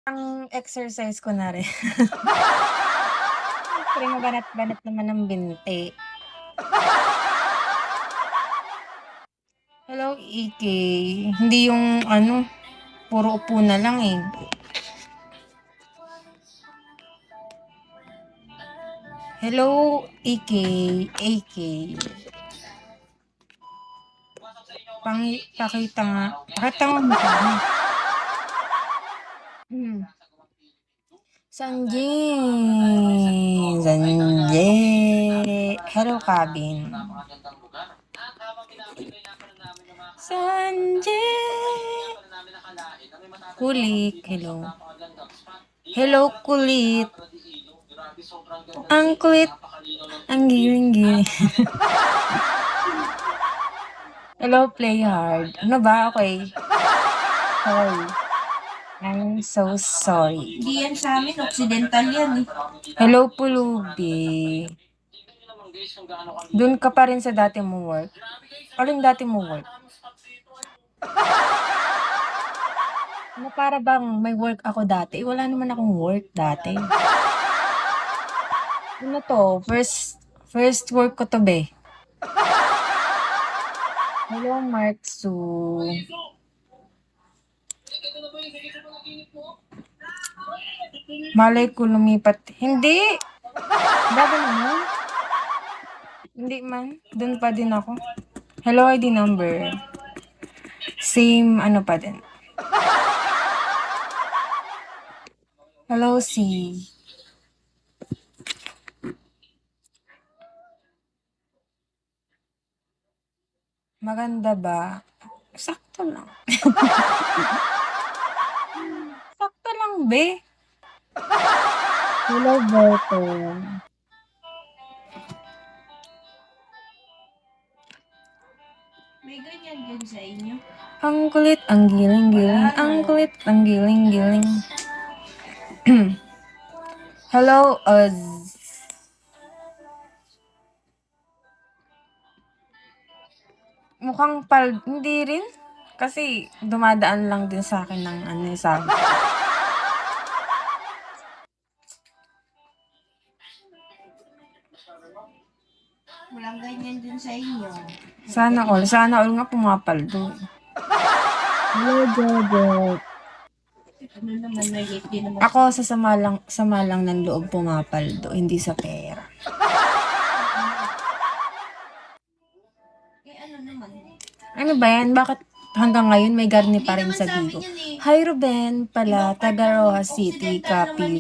Ang exercise ko na rin. Siyempre mabanat-banat naman ang binti. Hello, EK. Hindi yung ano, puro upo na lang eh. Hello, EK, AK. Pakita nga. Pakita mo mukha mo. Sanjay. Hello, Cabin. Sanjay. Kulit. Hello. Hello, kulit. Ang kulit. Ang giling-giling. Hello, play hard. Ano ba? Okay. Sorry. I'm so sorry. Hindi yan sa amin, Occidental yan eh. Hello, Pulubi. Doon ka pa rin sa dati mo work? Alin dati mo work? Ano, para bang may work ako dati? Wala naman akong work dati. Ano to? First work ko to, be. Hello, Mark Su. Malay ko lumipat. Hindi! Bago naman. Hindi man. Doon pa din ako. Hello, ID number. Same ano pa din. Hello, C. Maganda ba? Sakto lang. Sakto lang, be. Hello, Berto. May ganyan din sa inyo. Ang kulit, ang giling-giling. Ang kulit, ang giling-giling. Hello, Oz. Mukhang hindi rin. Kasi dumadaan lang din sa akin ng ano sabi. Walang ganyan din sa inyo. Sana all nga pumapaldo. Hello, Jojo. Ano naman, may di naman. Ako sa sama lang ng loob pumapaldo, hindi sa pera. Ano naman? Ano ba yan? Bakit hanggang ngayon may garni pa rin sa Bigo? Hi, Ruben pala, taga Rojas City, copies.